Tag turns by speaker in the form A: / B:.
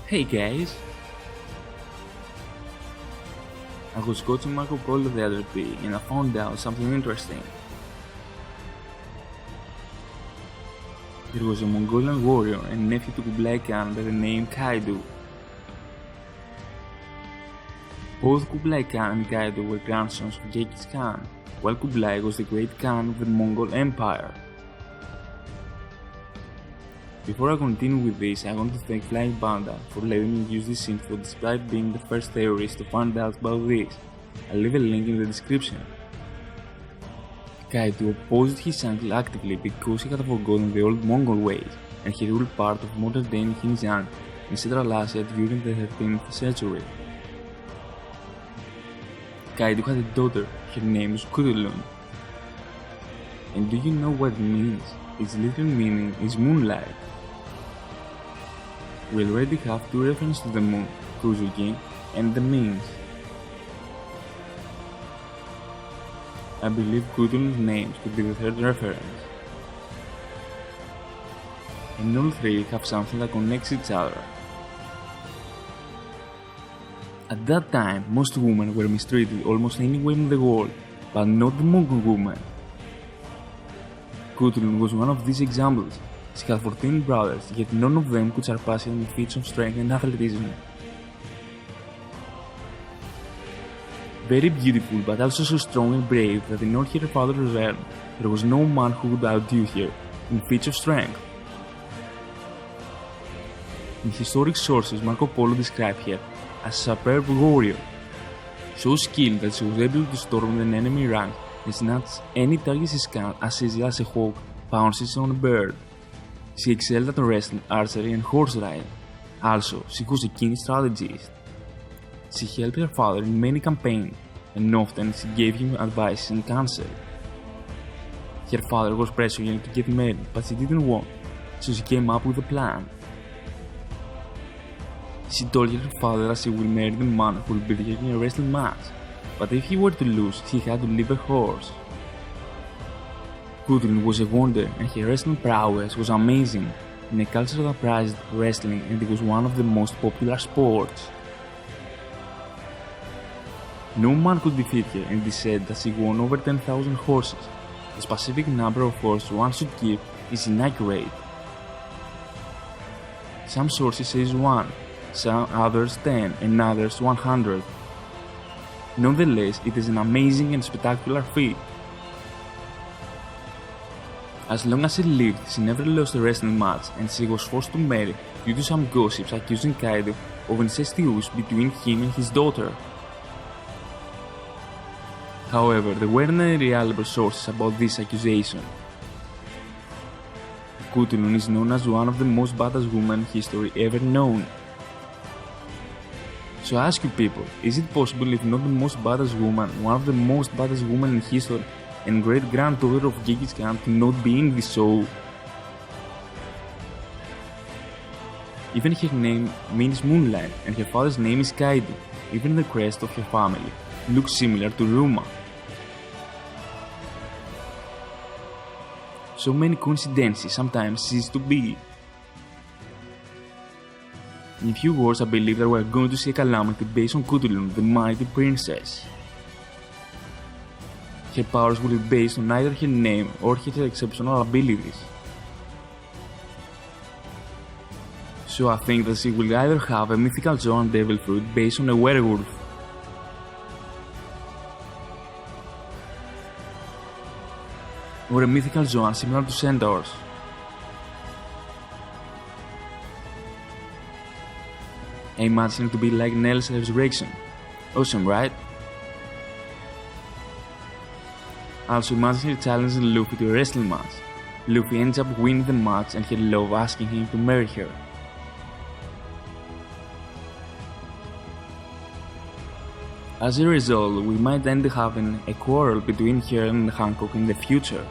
A: Hey guys! I was watching Marco Polo the other day and I found out something interesting. There was a Mongolian warrior and nephew to Kublai Khan by the name Kaido. Both Kublai Khan and Kaido were grandsons of Genghis Khan, while Kublai was the great Khan of the Mongol Empire. Before I continue with this, I want to thank Flying Panda for letting me use this info despite being the first theorist to find out about this. I'll leave a link in the description. Kaido opposed his uncle actively because he had forgotten the old Mongol ways and he ruled part of modern-day Xinjiang in Central Asia during the 13th century. Kaido had a daughter, her name was Khutulun. And do you know what it means? Its literal meaning is moonlight. We already have two references to the moon, Kuzuki and the means. I believe Khutulun's names could be the third reference. And all three have something that connects each other. At that time, most women were mistreated almost anywhere in the world, but not the Mongol woman. Khutulun was one of these examples. She had 14 brothers, yet none of them could surpass her in feats of strength and athleticism. Very beautiful, but also so strong and brave that in all her father's realm, there was no man who would outdo her in feats of strength. In historic sources, Marco Polo described her as a superb warrior, so skilled that she was able to storm an enemy rank and snatch any target she scanned as easily as a hawk pounces on a bird. She excelled at wrestling, archery and horse riding. Also, she was a keen strategist. She helped her father in many campaigns, and often she gave him advice and counsel. Her father was pressuring her to get married, but she didn't want, so she came up with a plan. She told her father that she would marry the man who would beat her in a wrestling match, but if he were to lose, he had to leave a horse. Khutulun was a wonder and her wrestling prowess was amazing in a culture that prized wrestling, and it was one of the most popular sports. No man could defeat her, and it is said that she won over 10,000 horses. The specific number of horses one should keep is inaccurate. Some sources say 1, some others 10, and others 100. Nonetheless, it is an amazing and spectacular feat. As long as she lived, she never lost a wrestling match, and she was forced to marry due to some gossips accusing Kaido of incestuous between him and his daughter. However, there were no reliable sources about this accusation. Khutulun is known as one of the most badass women in history ever known. So I ask you people, is it possible, if not the most badass woman, one of the most badass women in history and great-granddaughter of Genghis Khan, to not be in this show? Even her name means moonlight and her father's name is Kaido. Even the crest of her family looks similar to Ruma. So many coincidences sometimes cease to be. In a few words, I believe that we are going to see a Calamity based on Khutulun, the mighty princess. Her powers will be based on either her name or her exceptional abilities. So I think that she will either have a mythical Zoan devil fruit based on a werewolf, or a mythical Zoan similar to centaurs. I imagine it to be like Nell's resurrection. Awesome, right? Also imagine her challenging Luffy to a wrestling match. Luffy ends up winning the match and her love asking him to marry her. As a result, we might end up having a quarrel between her and Hancock in the future.